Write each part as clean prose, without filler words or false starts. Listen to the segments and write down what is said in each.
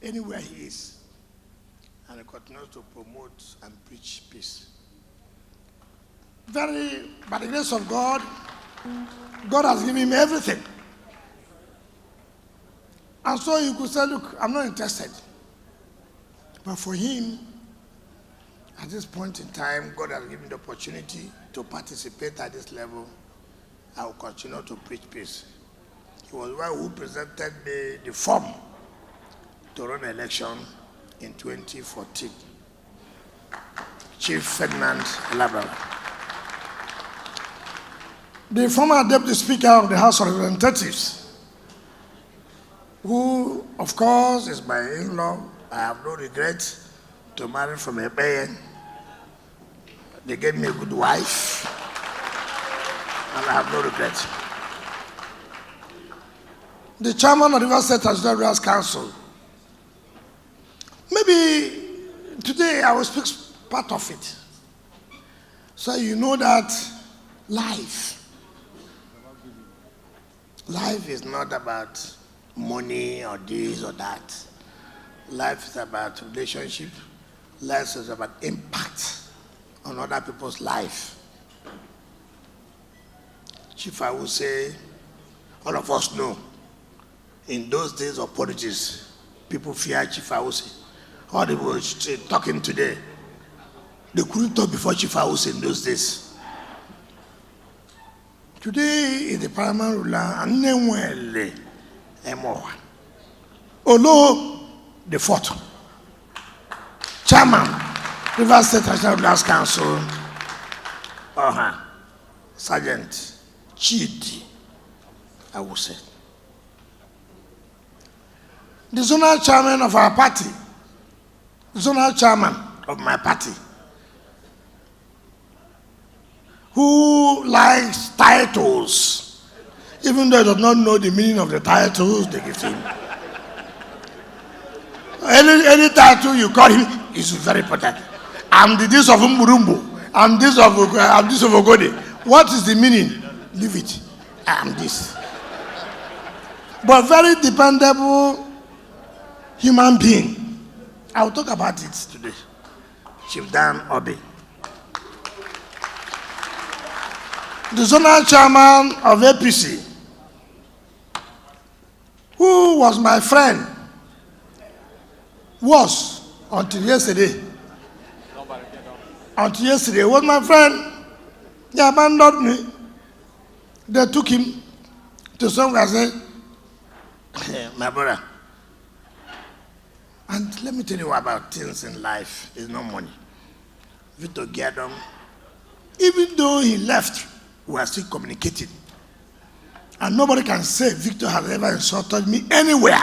anywhere he is. And he continues to promote and preach peace. By the grace of God, God has given him everything. And so you could say, look, I'm not interested. But for him, at this point in time, God has given the opportunity to participate at this level. I will continue to preach peace. He was one who presented the form to run an election in 2014. Chief Ferdinand Elabra. The former Deputy Speaker of the House of Representatives, who, of course, is my in-law. I have no regret to marry from a Bayan. They gave me a good wife, and I have no regret. The chairman of the River State Territorial Council. Maybe today I will speak part of it. So you know that life is not about money or this or that. Life is about relationship. Life is about impact on other people's life. Chief, I would say, all of us know, in those days of politics, people fear Chief Awusi. All the people talking today, they couldn't talk before Chief Awusi in those days. Today is the paramount ruler, and Nemwele Emoa. Olo, the fourth chairman, River State Territorial Council, Sergeant Chidi, I would say. The zonal chairman of our party, the zonal chairman of my party, who likes titles, even though he does not know the meaning of the titles they give him. Any title you call him is very important. I'm the this of Umburumbu, I'm this of Ogode. What is the meaning? Leave it. I'm this. But very dependable human being. I will talk about it today. Chief Dan Obi. The zonal chairman of APC, who was my friend, was until yesterday. Until yesterday, was my friend. They abandoned me. They took him to somewhere and said, my brother. And let me tell you about things in life. It's not money. Victor Giadom, even though he left, we are still communicating. And nobody can say Victor has ever insulted me anywhere.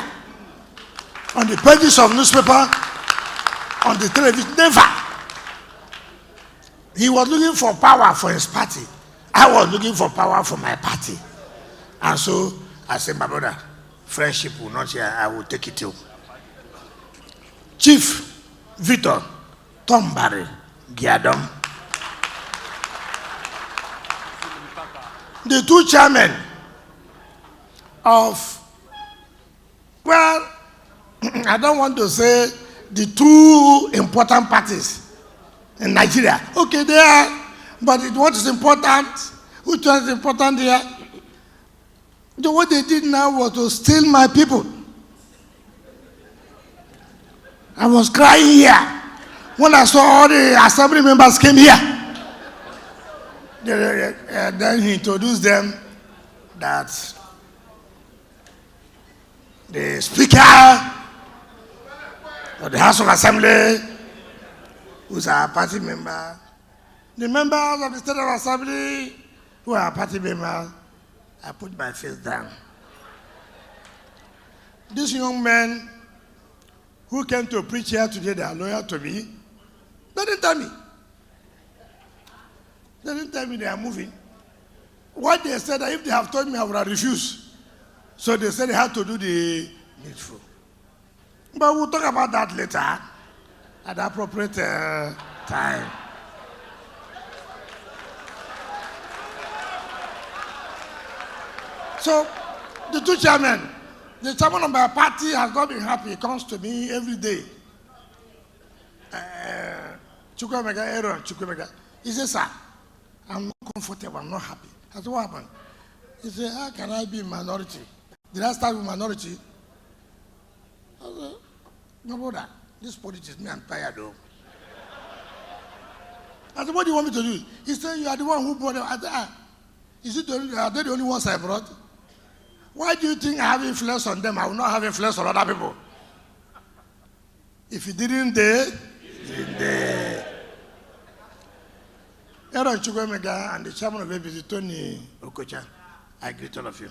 On the pages of newspaper, on the television, never. He was looking for power for his party. I was looking for power for my party. And so I said, my brother, friendship will not share. I will take it to Chief Victor Tombari Giadom. The two chairmen of, well, I don't want to say the two important parties in Nigeria. Okay, they are, but what is important, which one is important here? What they did now was to steal my people. I was crying here when I saw all the assembly members came here. Then he introduced them that the Speaker of the House of Assembly, who's our party member, the members of the State of Assembly, who are party members, I put my face down. These young men who came to preach here today, they are loyal to me. They didn't tell me. They didn't tell me they are moving. What they said, that if they have told me, I would have refused. So they said they had to do the needful. But we'll talk about that later at the appropriate time. So the two chairmen, The chairman of my party has not been happy. He comes to me every day. Chukwemeka, Aaron Chukwemeka. He says, sir, I'm not comfortable, I'm not happy. I said, what happened? He said, how can I be a minority? Did I start with minority? I said, no, brother, this politics, me, I'm tired though. I said, what do you want me to do? He said, you are the one who brought them. I said, are they the only ones I brought? Why do you think I have influence on them? I will not have influence on other people. If he didn't dare, he didn't dare. Aaron Chukwemeka and the chairman of ABC, Tony Okocha, I greet all of you.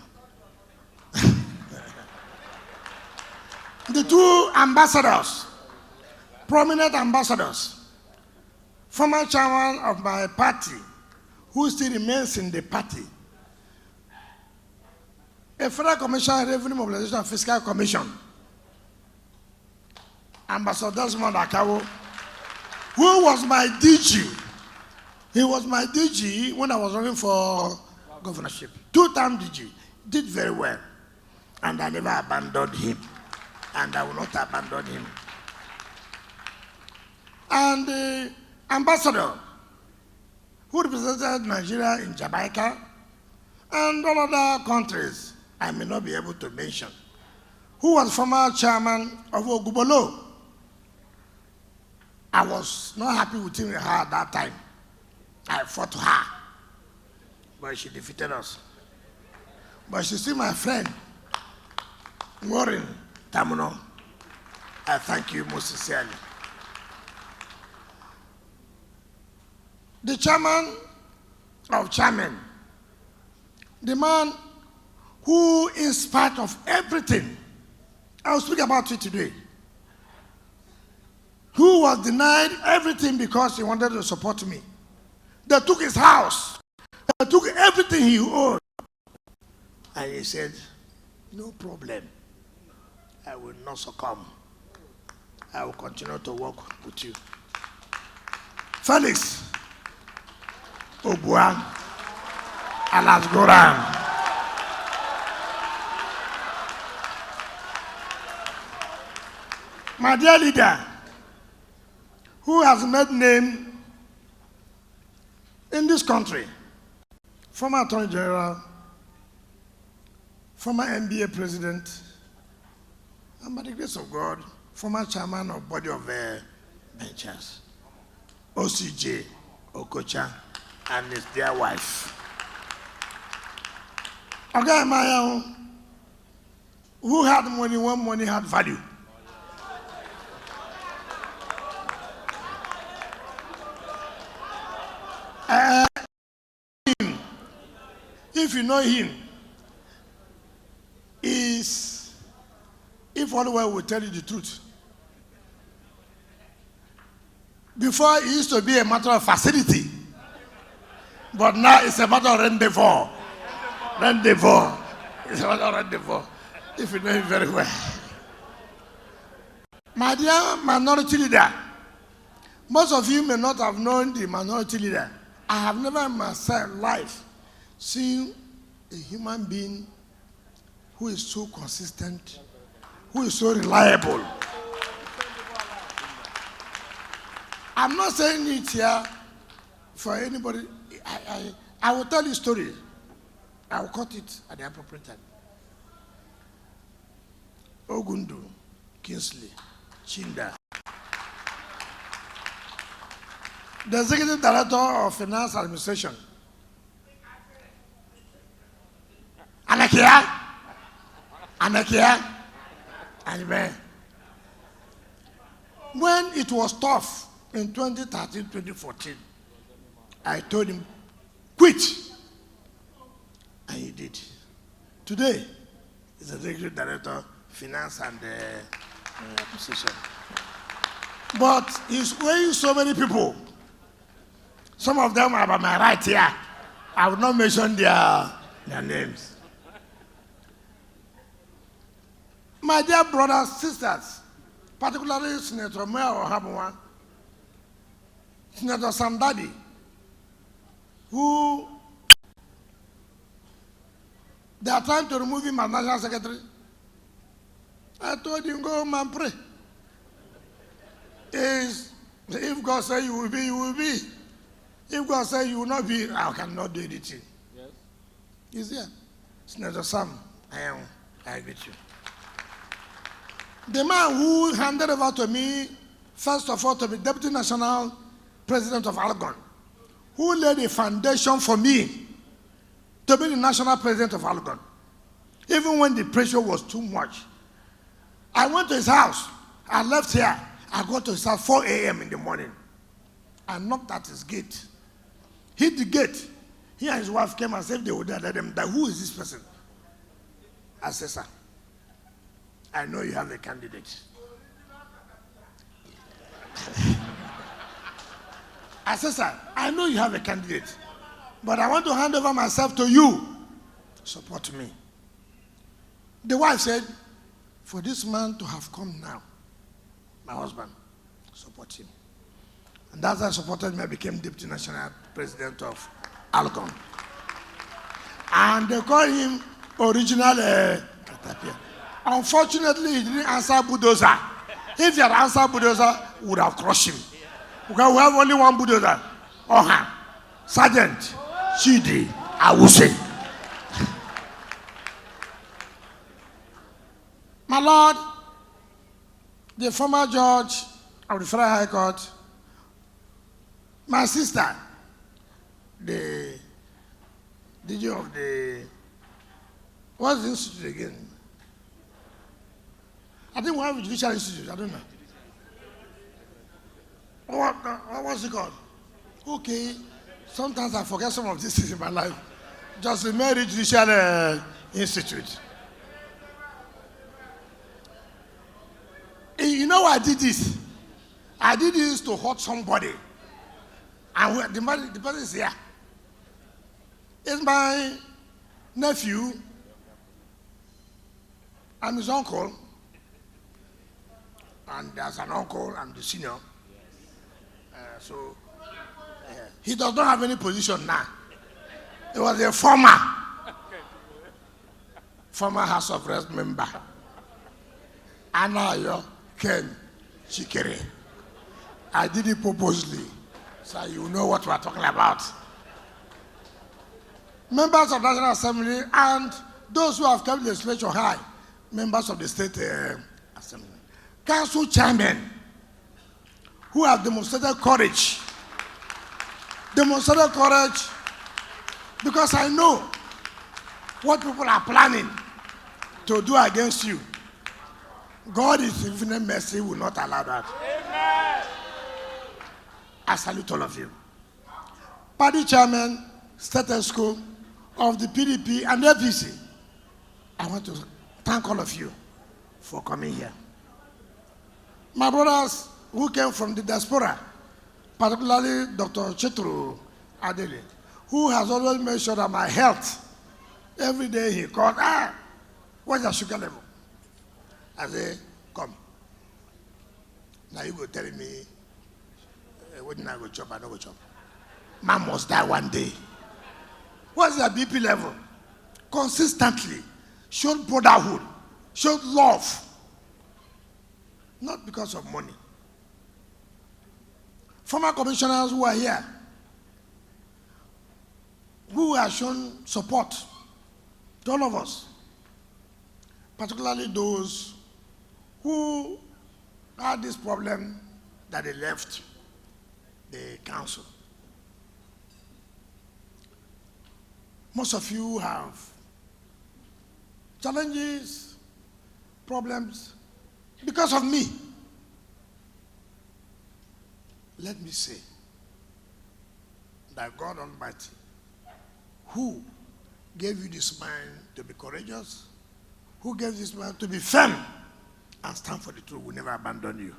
The two ambassadors, prominent ambassadors, former chairman of my party, who still remains in the party, a Federal Commission, Revenue Mobilization and Fiscal Commission, Ambassador Desmond Akawo, who was my DG. He was my DG when I was running for governorship. Two-time DG. Did very well. And I never abandoned him. And I will not abandon him. And the ambassador who represented Nigeria in Jamaica and all other countries I may not be able to mention, who was former chairman of Ogubolo. I was not happy with him, her at that time. I fought her, but she defeated us. But she's still my friend, Warren Tamuno. I thank you most sincerely. The chairman of chairmen, the man who, in spite of everything, I will speak about it today, who was denied everything because he wanted to support me. They took his house. They took everything he owned. And he said, no problem. I will not succumb. I will continue to work with you. Felix Obuan Alasgoran. My dear leader, who has made name in this country, former Attorney General, former NBA President, and by the grace of God, former Chairman of Body of Ventures, OCJ Okocha, and his dear wife. Oga Maya, who had money when money had value. If you know him, is, if anyone will tell you the truth. Before it used to be a matter of facility, but now it's a matter of rendezvous. Rendezvous. It's a matter of rendezvous, if you know him very well. My dear minority leader, most of you may not have known the minority leader. I have never in my life seen a human being who is so consistent, who is so reliable. I'm not saying it here for anybody. I will tell you a story. I will cut it at the appropriate time. Ogundu, Kingsley, Chinda, the Executive Director of Finance Administration. Anakia, and when it was tough in 2013, 2014, I told him, quit. And he did. Today, he's the Executive Director, Finance and Acquisition. But he's weighing so many people. Some of them are by my right here. I will not mention their names. My dear brothers, sisters, particularly Senator Mayor Ohabunwa, Senator Sandadi, who they are trying to remove him as National Secretary. I told him, go home and pray. If God says you will be, you will be. If God says you will not be, I cannot do anything. Yes. He's there. Senator Sam, I agree with you. The man who handed over to me, first of all, to be Deputy National President of Algon, who laid a foundation for me to be the National President of Algon, even when the pressure was too much. I went to his house. I left here. I got to his house 4 a.m. in the morning. I knocked at his gate. Hit the gate. He and his wife came and said they would let them die. Who is this person? I said, sir, I know you have a candidate. I said, sir, I know you have a candidate, but I want to hand over myself to you. Support me. The wife said, for this man to have come now, my husband, support him. And that's how I supported me. I became Deputy National President of Algon. And they call him original Katapia. Unfortunately, he didn't answer bulldozer. If he had answered bulldozer, we would have crushed him. Because we have only one bulldozer. Oha, Sergeant Chidi Awuse. My Lord, the former judge of the Federal High Court, my sister, the DJ of the, what's the institute again? I think we have a judicial institute, I don't know. What's it called? Okay, sometimes I forget some of these things in my life. Just the Mary Judicial Institute. You know why I did this? I did this to hurt somebody. And the person is here. It's my nephew. I'm his uncle. And there's an uncle, I'm the senior. He does not have any position now. He was a former House of Reps member. Anayo Ken Chikere. I did it purposely, so you know what we're talking about. Members of the National Assembly and those who have kept the legislature high, members of the State Assembly. Council chairmen who have demonstrated courage. Because I know what people are planning to do against you. God is infinite mercy will not allow that. Amen. I salute all of you. Party chairman, status quo of the PDP and the APC. I want to thank all of you for coming here. My brothers who came from the diaspora, particularly Dr. Chetru Adele, who has always made sure that my health, every day he called, what's your sugar level? I say, come. Now you go tell me, when I go chop, I don't go chop. Man must die one day. What's your BP level? Consistently, showed brotherhood, showed love. Not because of money. Former commissioners who are here, who have shown support to all of us, particularly those who had this problem that they left the council. Most of you have challenges, problems because of me. Let me say that God Almighty, who gave you this mind to be courageous, who gave this mind to be firm and stand for the truth, will never abandon you.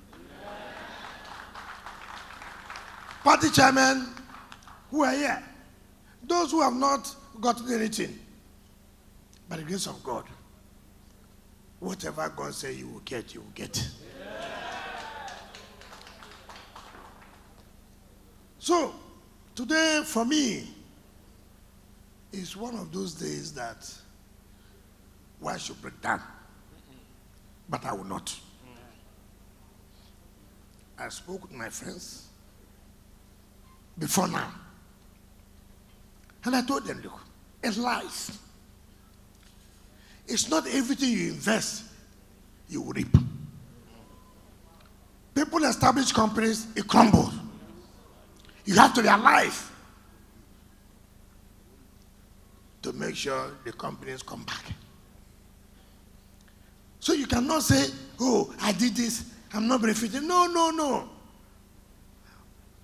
Party chairmen who are here, those who have not gotten anything, by the grace of God, whatever God says you will get, you will get. So, today for me is one of those days that one should break down but I will not. I spoke with my friends before now. And I told them, look, in life, it's not everything you invest, you will reap. People establish companies, it crumbles. You have to be alive to make sure the companies come back. So you cannot say, oh, I did this, I'm not benefiting. No, no, no.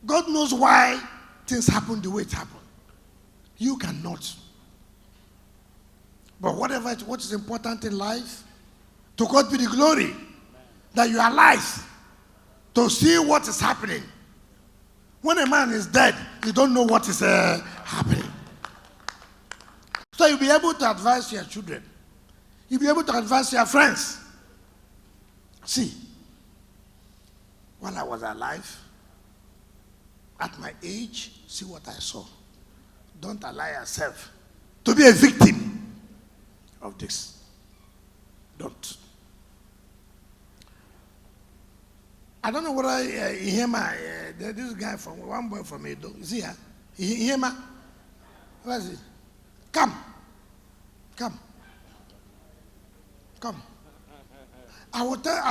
God knows why things happen the way it happened. You cannot. But what is important in life, to God be the glory that you are alive to see what is happening. When a man is dead, you don't know what is happening. So you'll be able to advise your children. You'll be able to advise your friends. See, while I was alive, at my age, see what I saw. Don't allow yourself to be a victim of this. Don't. I don't know whether this guy from one boy from Edo, is he here? Ihema? Where is he? Come. I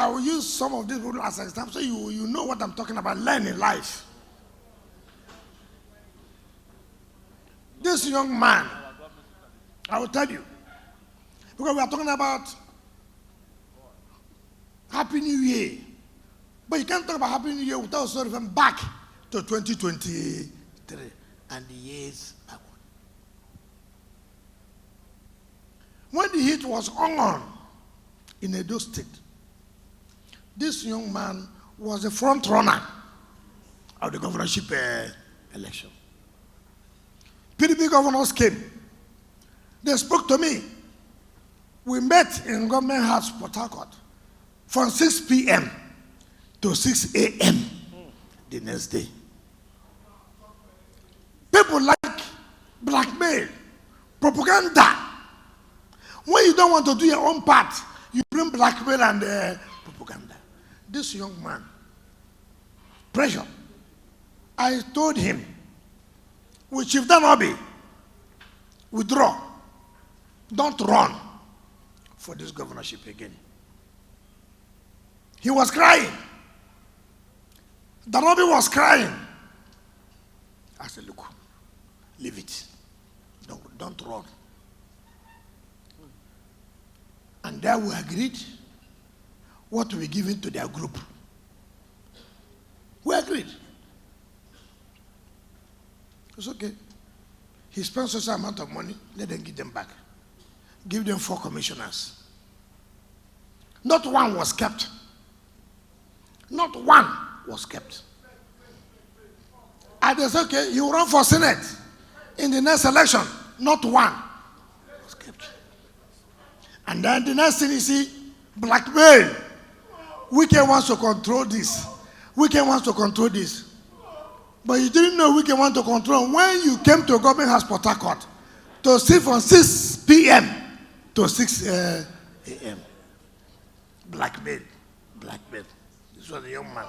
will use some of these people as examples so you know what I'm talking about. Learn in life. This young man, I will tell you, because we are talking about Happy New Year. But you can't talk about Happy New Year without sort of back to 2023 and the years backward. When the heat was on in Edo State, this young man was the front runner of the governorship election. PDP governors came. They spoke to me. We met in Government House, Port Harcourt, from 6 p.m. to 6 a.m. the next day. People like blackmail, propaganda. When you don't want to do your own part, you bring blackmail and propaganda. This young man, pressure. I told him, with Chief Danobi, withdraw. Don't run for this governorship again. He was crying. Danobi was crying. I said, look, leave it. Don't run. And there we agreed what to be given to their group. We agreed. It's okay. He spent such an amount of money, let them give them back. Give them 4 commissioners. Not one was kept. Not one was kept. And they said, okay, you run for Senate in the next election. Not one was kept. And then the next thing you see, blackmail. Wike wants to control this. Wike wants to control this. But you didn't know Wike want to control when you came to Government House, Port Harcourt, to sit from 6 p.m. to 6 a.m. Blackmail. This was a young man.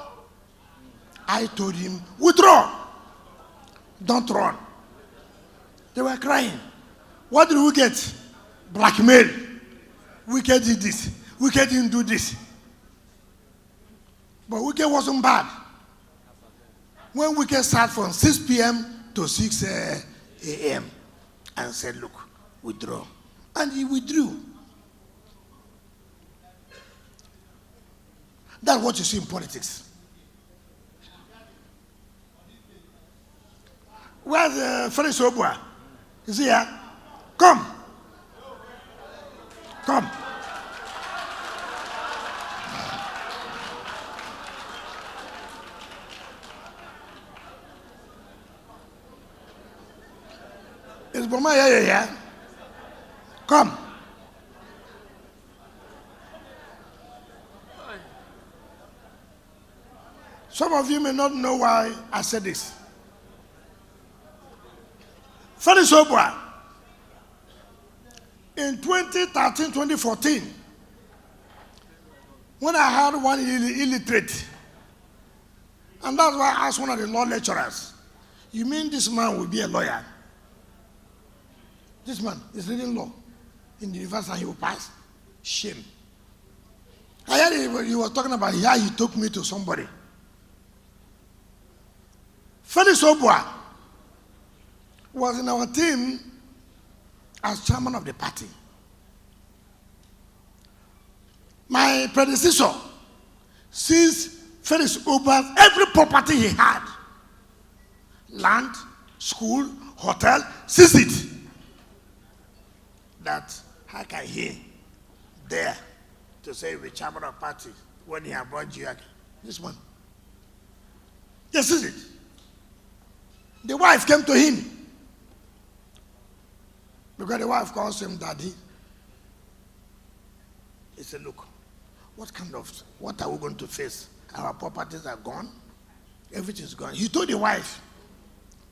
I told him, withdraw. Don't run. They were crying. What did we get? Blackmail. Wike did this. Wike didn't do this. But Wike wasn't bad. When Wike sat from 6 p.m. to 6 a.m. and said, look, withdraw. And he withdrew. That's what you see in politics. Where's Felix Obua? Is he here? Come. Is Boma here? Come. Some of you may not know why I said this. Felix Obua, in 2013-2014, when I had one illiterate, and that's why I asked one of the law lecturers, you mean this man will be a lawyer? This man is reading law in the university and he will pass. Shame. I heard he was talking about how he took me to somebody. Felix Obua was in our team as chairman of the party. My predecessor seized Felix Obua's every property he had. Land, school, hotel, seized it. That how can he dare to say the chairman of party when he had brought you? This one. Yes, is it? The wife came to him because the wife calls him daddy. He said, look, what are we going to face? Our properties are gone. Everything's gone. He told the wife,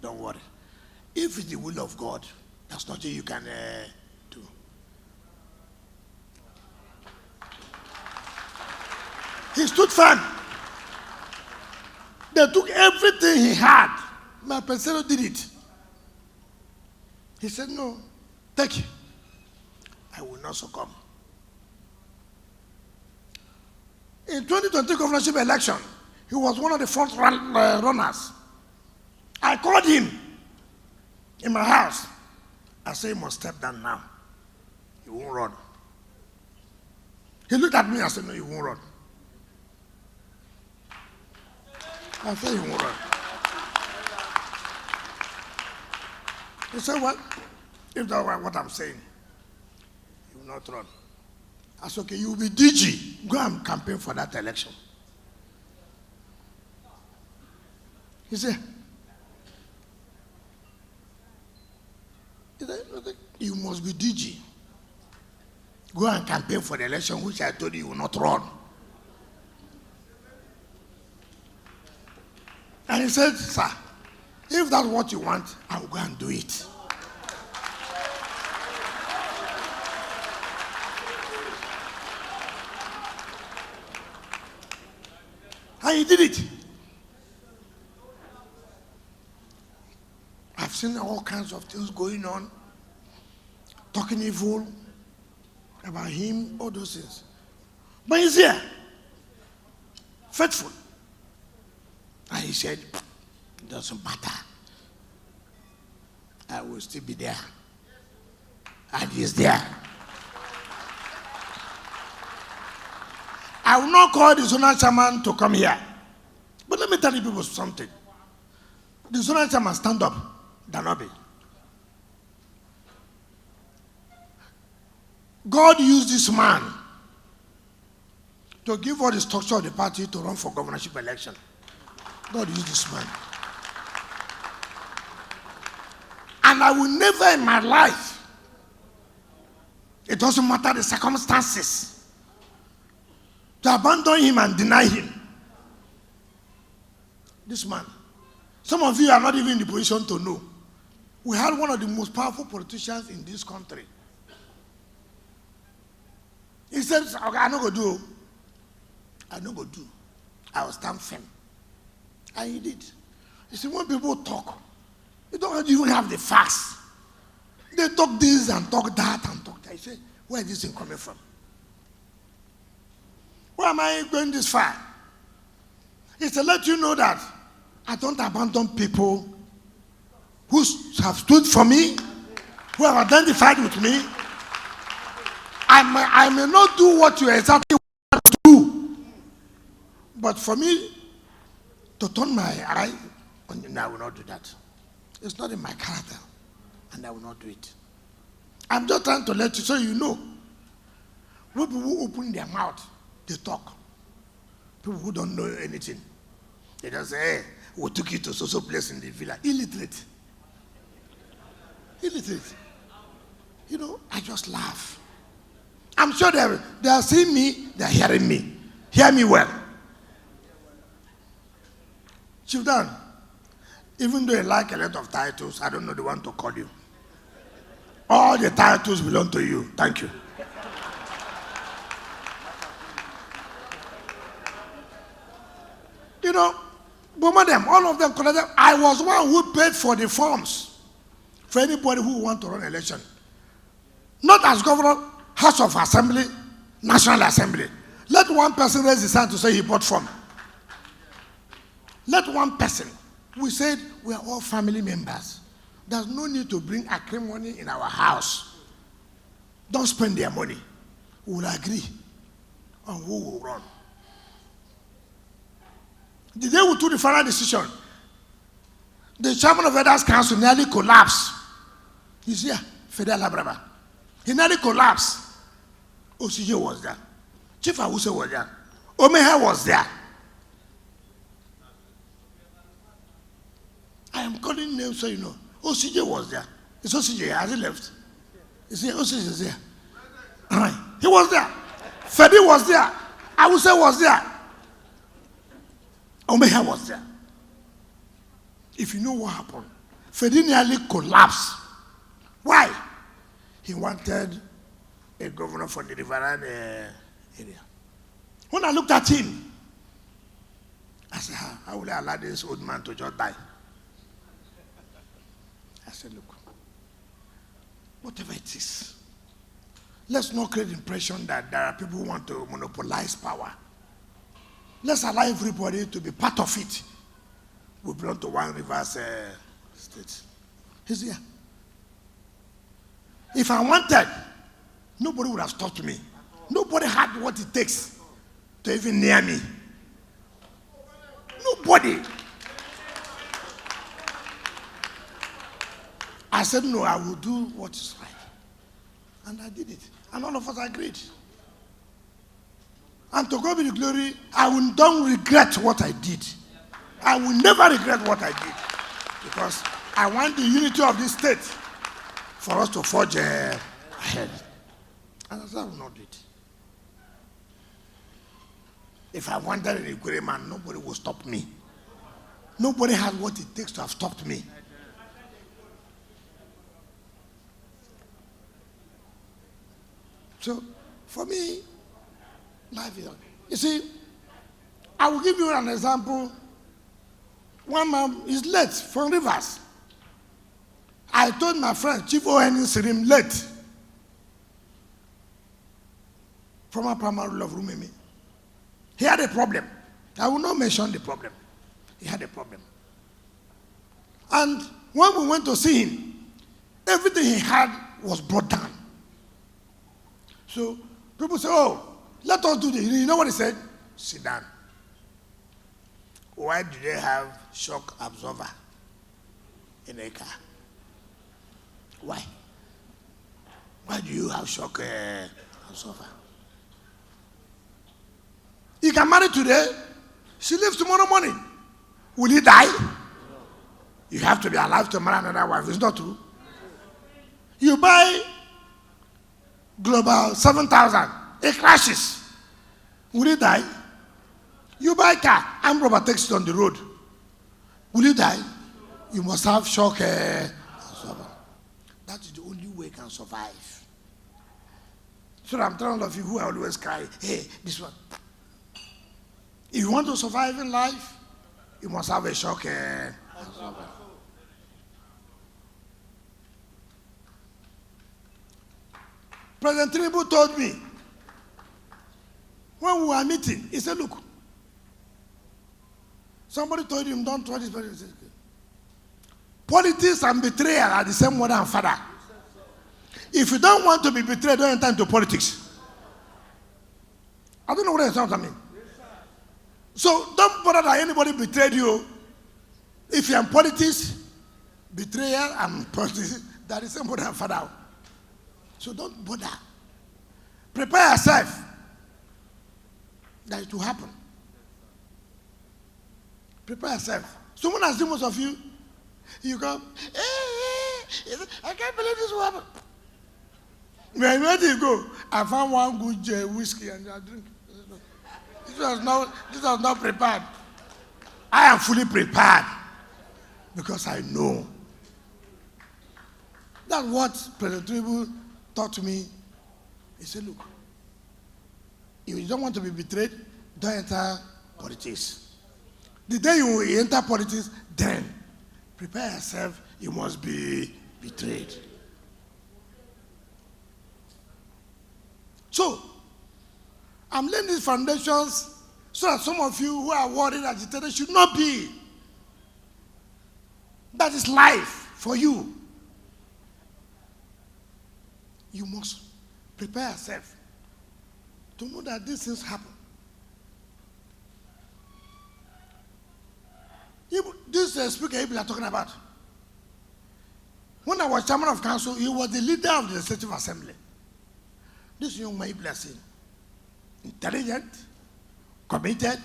don't worry. If it's the will of God, there's nothing you can do. He stood firm. They took everything he had. My predecessor did it. He said, no, take it. I will not succumb. In 2020 governorship election, he was one of the front runners. I called him in my house. I said, he must step down now. He won't run. He looked at me and said, no, he won't run. I said, he won't run. He said, what? If that's what I'm saying, he will not run. I said, okay, you will be DG. Go and campaign for that election. He said, you must be DG. Go and campaign for the election, which I told you will not run. And he said, sir, if that's what you want, I will go and do it. And he did it. I've seen all kinds of things going on, talking evil about him, all those things. But he's here, faithful. And he said, it doesn't matter. I will still be there. And he's there. I will not call the zonal chairman to come here. But let me tell you people something. The zonal chairman stand up, Danobi. God used this man to give all the structure of the party to run for governorship election. God used this man. And I will never in my life, it doesn't matter the circumstances, to abandon him and deny him. This man. Some of you are not even in the position to know. We had one of the most powerful politicians in this country. He said, okay, I'm not going to do. I'm not going to do. I will stand firm. And he did. You see, when people talk, they don't even have the facts. They talk this and talk that and talk that. You say, where is this thing coming from? Why am I going this far? It's to let you know that I don't abandon people who have stood for me, who have identified with me. I may not do what you exactly want to do, but for me to turn my eye on you, I will not do that. It's not in my character, and I will not do it. I'm just trying to let you so you know. When people open their mouth, they talk. People who don't know anything, they just say, hey, we took you to so place in the villa. Illiterate. Illiterate. You know, I just laugh. I'm sure they are seeing me, they are hearing me. Hear me well. Chief Dan, even though you like a lot of titles, I don't know the one to call you. All the titles belong to you. Thank you. them, all of them collected. I was one who paid for the forms for anybody who want to run election. Not as governor, House of Assembly, National Assembly. Let one person raise his hand to say he bought form. Let one person. We said we are all family members. There's no need to bring acrimony in our house. Don't spend their money. We will agree on who will run. The day we took the final decision, the chairman of Elders Council nearly collapsed. He's here, Fidel Labraba. He nearly collapsed. OCJ was there. Chief Awuse was there. Omehe was there. I am calling names so you know. OCJ was there. It's OCJ. Has he left? Is here? OCJ is there. He was there. Fedi was there. Awuse was there. Omehe was there. If you know what happened, Fedi nearly collapsed. Why? He wanted a governor for the Riverine area. When I looked at him, I said, how will I allow this old man to just die? I said, look, whatever it is, let's not create the impression that there are people who want to monopolize power. Let's allow everybody to be part of it. We belong to one Rivers state. He's here. If I wanted, nobody would have stopped me. Nobody had what it takes to even near me. Nobody. I said, no, I will do what is right. And I did it. And all of us agreed. And to God be the glory, don't regret what I did. I will never regret what I did. Because I want the unity of this state for us to forge ahead. And that's how I will not do it. If I wanted an Ikwerre man, nobody will stop me. Nobody has what it takes to have stopped me. So, for me, life is... You see, I will give you an example. One man is late from Rivers. I told my friend, Chief O.N. Sirim, late. Former primary ruler of Rumimi. He had a problem. I will not mention the problem. He had a problem. And when we went to see him, everything he had was brought down. So people say, oh, let us do this. You know what he said? Sit down. Why do they have shock absorber in a car? Why? Why do you have shock absorber? He can marry today, she lives tomorrow morning. Will he die? You have to be alive to marry another wife. It's not true. You buy Global 7,000, it crashes. Will he die? You buy a car, armed robber takes it on the road. Will you die? You must have shock absorber. That is the only way you can survive. So I'm telling all of you who always cry, hey, this one. If you want to survive in life, you must have a shock absorber. President Tinubu told me, when we were meeting, he said, look, somebody told him, don't try this. Politics and betrayal are the same mother and father. If you don't want to be betrayed, don't enter into politics. I don't know what that sounds to me. So don't bother that anybody betrayed you. If you're in politics, betrayal and politics, that is the same mother and father. So don't bother. Prepare yourself that it will happen. Prepare yourself. Someone has seen most of you, you go, I can't believe this will happen. Where do you go? I found one good whiskey and I drink. This was not prepared. I am fully prepared because I know. That's what President Tinubu taught me. He said, look, if you don't want to be betrayed, don't enter politics. The day you enter politics, then prepare yourself, you must be betrayed. So, I'm laying these foundations so that some of you who are worried, agitated, should not be. That is life for you. You must prepare yourself to know that these things happen. This speaker people are talking about, when I was chairman of council, he was the leader of the legislative assembly. This young man people are saying, intelligent, committed,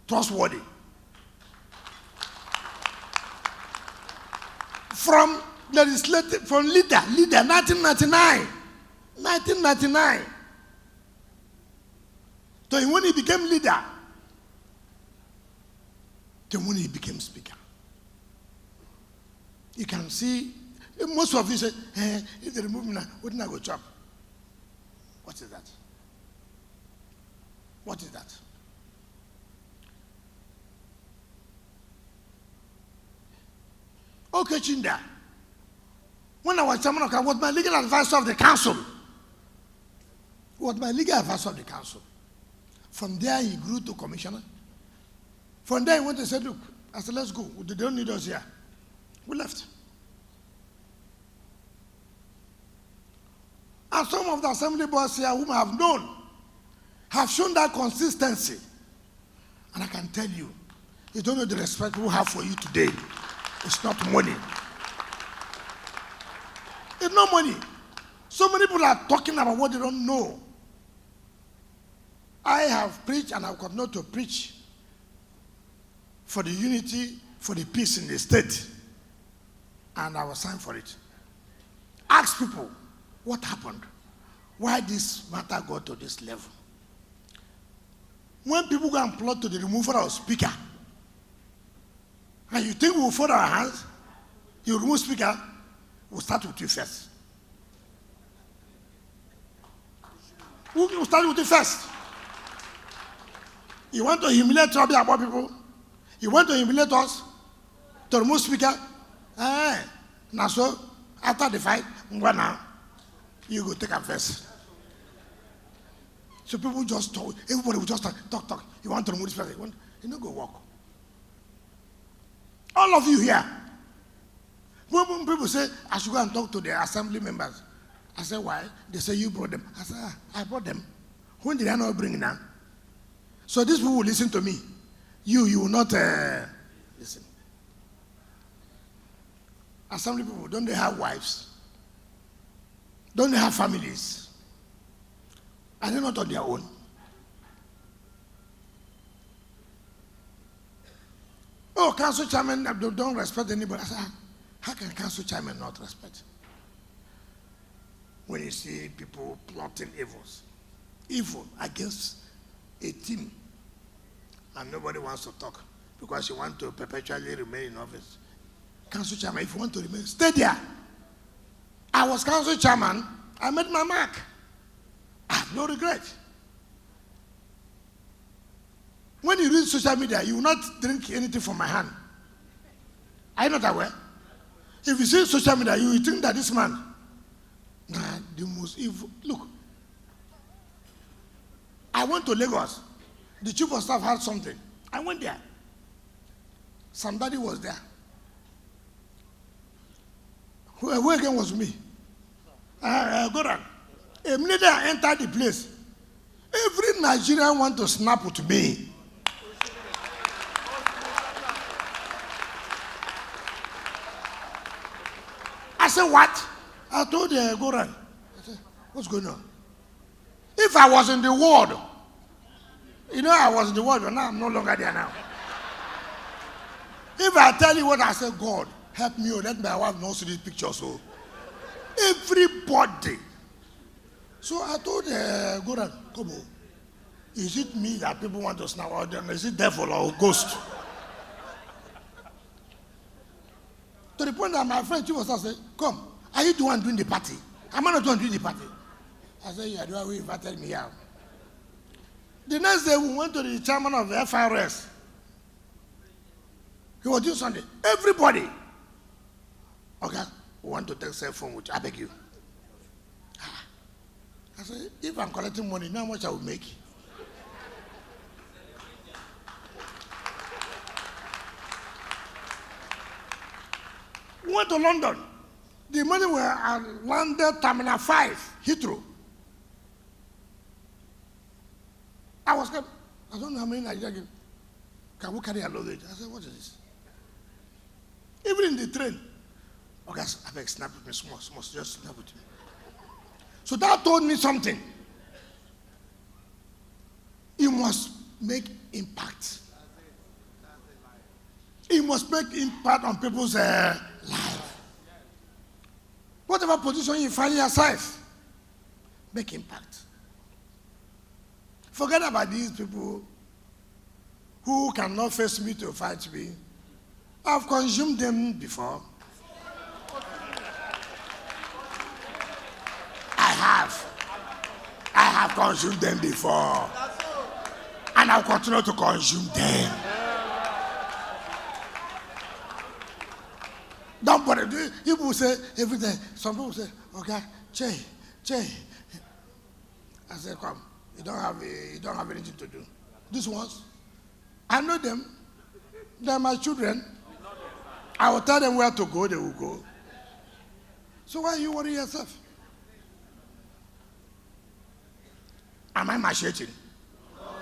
trustworthy. From legislative, from leader, 1999. So when he became leader, then when he became speaker, you can see most of you say, if they remove me now, wouldn't I go chop? What is that? What is that? Okay, Chinda. When I was chairman of council, was my legal advisor of the council. Was my legal advisor of the council. From there, he grew to commissioner. From there, he went and said, look, I said, let's go. They don't need us here. We left. And some of the assembly boys here whom I have known have shown that consistency. And I can tell you, you don't know the respect we have for you today. It's not money. It's not money. So many people are talking about what they don't know. I have preached and I continue to preach for the unity, for the peace in the state. And I was signed for it. Ask people, what happened? Why this matter got to this level? When people go and plot to the removal of speaker, and you think we will fold our hands, you remove speaker, we'll start with you first. We'll start with you first. You want to humiliate trouble about people? You want to humiliate us? To remove speaker? Now so, after the fight, now, you go take a first. So people just talk, everybody will just talk. You want to remove this person? You don't go walk. All of you here. When people say, I should go and talk to the assembly members, I say, why? They say, you brought them. I say, I brought them. When did I not bring them? So these people will listen to me. You will not listen. Assembly people, don't they have wives? Don't they have families? Are they not on their own? Oh, council chairman don't respect anybody. I said, how can council chairman not respect? When you see people plotting evil against a team, and nobody wants to talk because you want to perpetually remain in office. Council chairman, if you want to remain, stay there. I was council chairman, I made my mark. I have no regret. When you read social media, you will not drink anything from my hand. Are you not aware? If you see social media, you will think that this man, the most evil. Look, I went to Lagos. The chief of staff had something. I went there. Somebody was there. Who again was me? Goran. A minute I entered the place, every Nigerian want to snap with me. I said, what? I told Goran. I said, what's going on? If I was in the world, you know I was in the world, but now I'm no longer there now. If I tell you what I said, God, help me, or let my wife not see this picture. So everybody. So I told Goran, come on. Is it me that people want to snap out there? Is it devil or ghost? To the point that my friend Chief was saying, come, are you the one doing the party? Am I not the one doing the party? I said, yeah, the one who invited me out. The next day we went to the chairman of the FRS. He was doing something. Everybody. Okay, we want to take cell phone, which I beg you. I said, if I'm collecting money, how much I will make? We went to London. The money were at London Terminal 5, Heathrow. I was scared. I don't know how many Nigerians can we carry a luggage. I said, what is this? Even in the train. Okay, I beg, snap with me, small, just snap with me. So that told me something. It must make impact. It must make impact on people's life. Whatever position you find yourself, make impact. Forget about these people who cannot face me to fight me. I've consumed them before. I have consumed them before. And I'll continue to consume them. Don't bother. People say every day, some people say, okay, Che. I said, come, you don't have anything to do. These ones, I know them. They're my children. I will tell them where to go, they will go. So why you worry yourself? Am I macheting?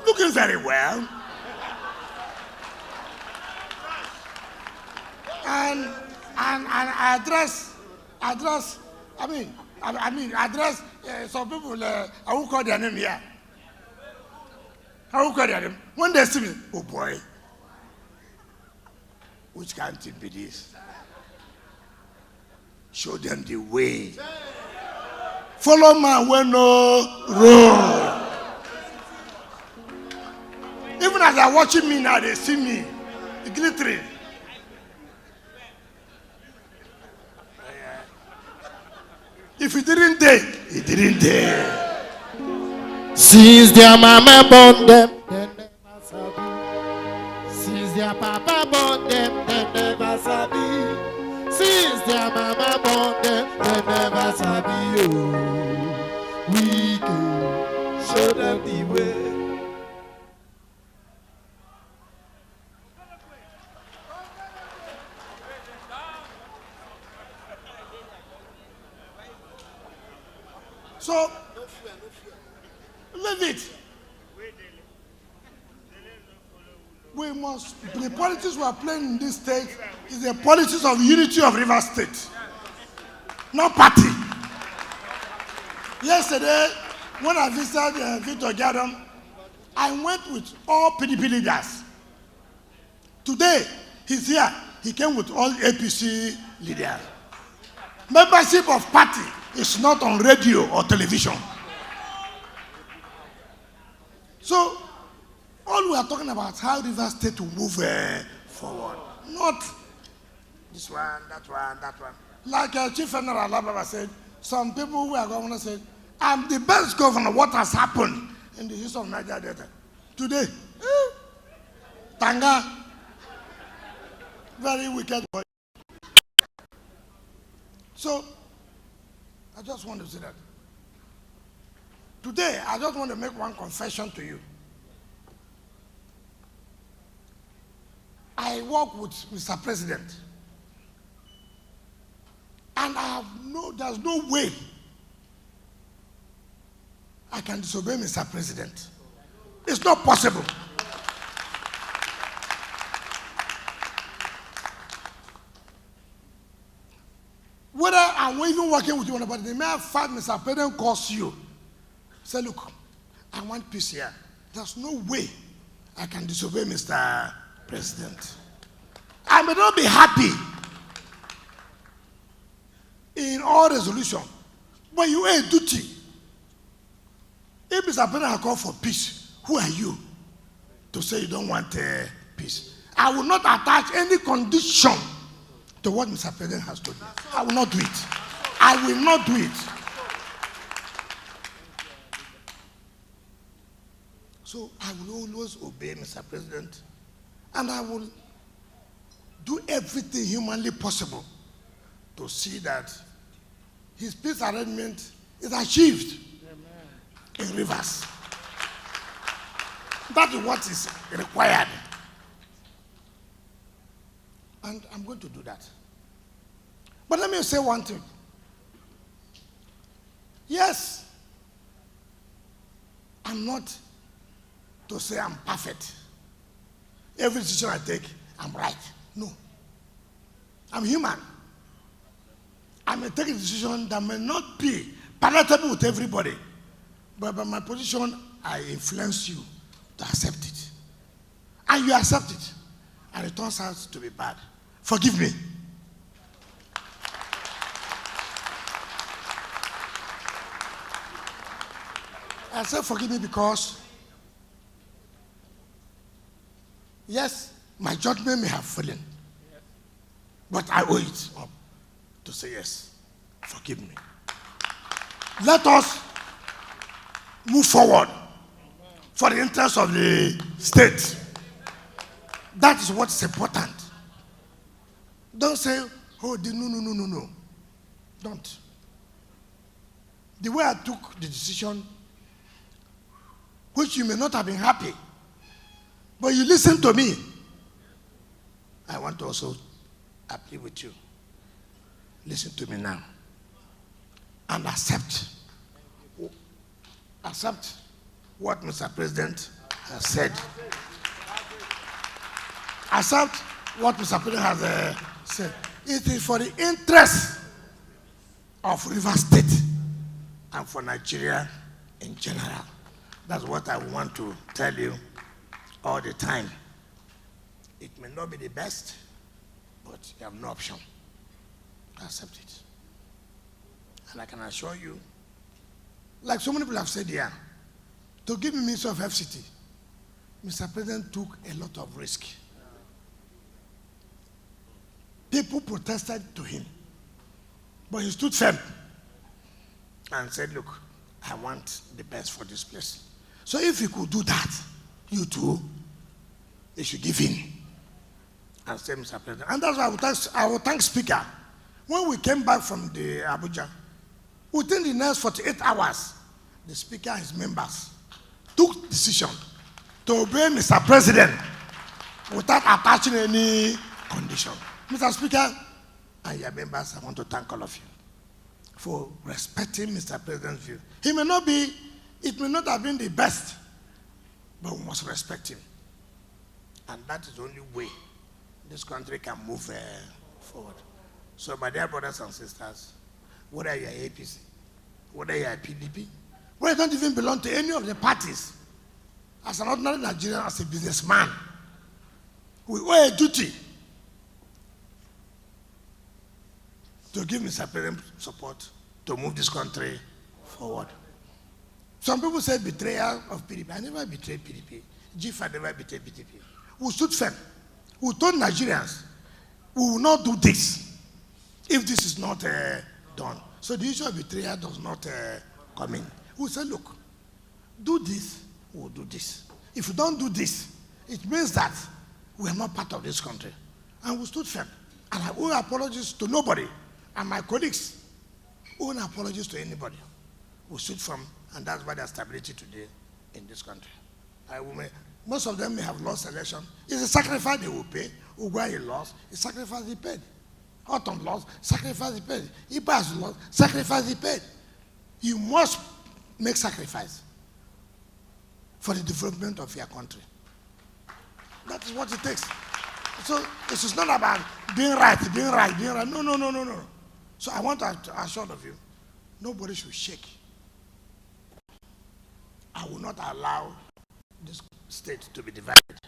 Looking very well. And address some people, I won't call their name here. I won't call their name. When they see me, oh boy, which can't it be this? Show them the way. Follow man where no road. Even as they're watching me now, they see me glittering. If he didn't dare, he didn't dare. Since their mama born them, they never sabi. Since their papa born them, they never sabi. Since their mama born them, they never sabi. Oh, we can show them the way. So, leave it. We must, the politics we are playing in this state is the politics of unity of River State, not party. Yesterday, when I visited Victor Gadam, I went with all PDP leaders. Today, he's here. He came with all APC leaders. Membership of party is not on radio or television. So, all we are talking about is how River State will move forward. Not this one, that one, that one. Like Chief General Alababa said, some people who are governors said, I'm the best governor. What has happened in the history of Nigeria Delta? Today, Tanga, very wicked boy. So, I just want to say that. Today, I just want to make one confession to you. I work with Mr. President. And there's no way I can disobey Mr. President. It's not possible. Whether I'm even working with you, but the mere fact Mr. President calls you, say, look, I want peace here. There's no way I can disobey Mr. President. I may not be happy in all resolution, but you owe a duty. If Mr. President has called for peace, who are you to say you don't want peace? I will not attach any condition to what Mr. President has told me. I will not do it. I will not do it. So I will always obey Mr. President, and I will do everything humanly possible to see that his peace arrangement is achieved in Rivers. That is what is required. And I'm going to do that. But let me say one thing. Yes, I'm not to say I'm perfect. Every decision I take, I'm right. No. I'm human. I may take a decision that may not be palatable with everybody, but by my position, I influence you to accept it. And you accept it, and it turns out to be bad. Forgive me. I say forgive me because, yes, my judgment may have fallen, but I owe it up to say yes, forgive me. Let us move forward for the interest of the state. That is what's important. Don't say, oh, no. Don't. The way I took the decision, which you may not have been happy, but you listen to me, I want to also appeal with you. Listen to me now and accept what Mr. President has said. Accept what Mr. President has said. It is for the interest of Rivers State and for Nigeria in general. That's what I want to tell you all the time. It may not be the best, but you have no option. Accept it. And I can assure you, like so many people have said here, to give me Minister of FCT, Mr. President took a lot of risk. People protested to him, but he stood firm and said, look, I want the best for this place. So if you could do that, you too, they should give in and say, Mr. President. And that's why I will thank Speaker. When we came back from the Abuja, within the next 48 hours, the Speaker and his members took decision to obey Mr. President without attaching any condition. Mr. Speaker and your members, I want to thank all of you for respecting Mr. President's view. It may not have been the best, but we must respect him. And that is the only way this country can move forward. So my dear brothers and sisters, whether you are APC, whether you are PDP, whether you don't even belong to any of the parties, as an ordinary Nigerian, as a businessman, we owe a duty to give Mr. President support to move this country forward. Some people say betrayal of PDP. I never betrayed PDP. GFA never betrayed PDP. We stood firm. We told Nigerians, we will not do this if this is not done. So the issue of betrayal does not come in. We say, look, do this, we'll do this. If we don't do this, it means that we are not part of this country. And we stood firm. And I owe apologies to nobody. And my colleagues owe apologies to anybody. We stood firm, and that's why there's stability today in this country. Most of them may have lost election. It's a sacrifice they will pay. Ugwai lost, it's sacrifice he paid. Autumn lost, sacrifice he paid. Ibas lost, sacrifice he paid. You must make sacrifice for the development of your country. That is what it takes. So this is not about being right. No. So I want to assure of you, nobody should shake. I will not allow this state to be divided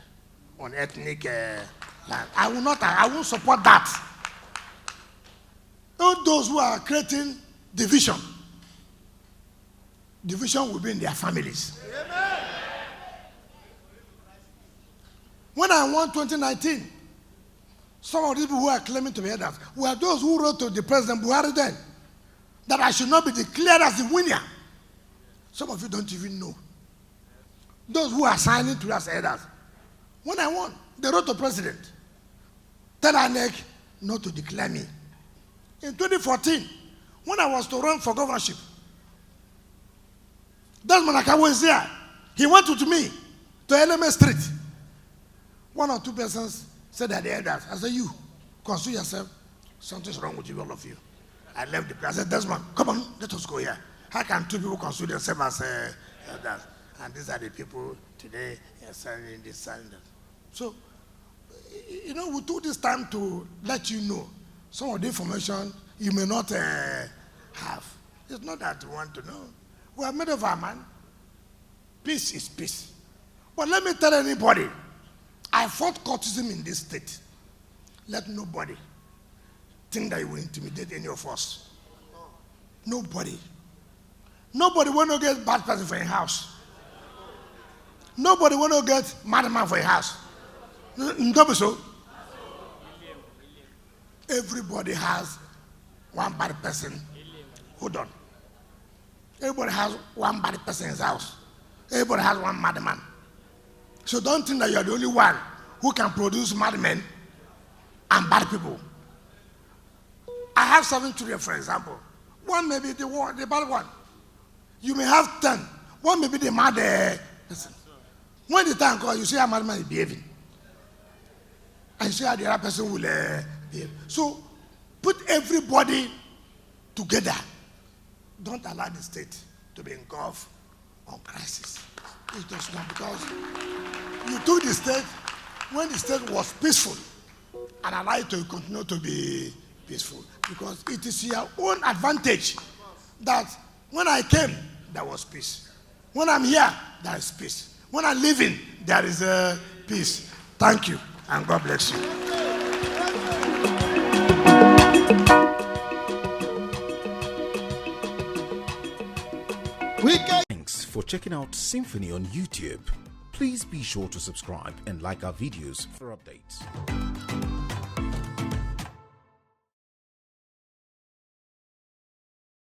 on ethnic land. I won't support that. All those who are creating division will be in their families. Amen. When I won 2019, some of the people who are claiming to be elders were those who wrote to the President Buhari then that I should not be declared as the winner. Some of you don't even know. Those who are signing to us elders. When I won, they wrote to the President tell INEC not to declare me. In 2014, when I was to run for governorship, Desmond Aka was there. He went with me to LMS Street. One or two persons said that they heard that. I said, you, console yourself. Something's wrong with you, all of you. I left the place. I said, Desmond, come on, let us go here. How can two people console themselves as elders? And these are the people today signing this, signing that. So, you know, we took this time to let you know some of the information you may not have. It's not that we want to know. We are made of our man. Peace is peace. But let me tell anybody, I fought cultism in this state. Let nobody think that you will intimidate any of us. Nobody. Nobody will not get bad person for your house. Nobody will not get madman for your house. So, everybody has one bad person. Hold on. Everybody has one bad person in his house. Everybody has one madman. So don't think that you are the only one who can produce madmen and bad people. I have 7 children, for example. One may be the bad one. You may have 10. One may be the mad person. When the time comes, you see how madman is behaving. And you see how the other person will behave. So put everybody together. Don't allow the state to be engulfed on crisis. It's just not, because you took the state when the state was peaceful and allow it to continue to be peaceful, because it is your own advantage that when I came, there was peace. When I'm here, there is peace. When I'm leaving, there is peace. Thank you, and God bless you. Thanks for checking out SYMFONI on YouTube. Please be sure to subscribe and like our videos for updates.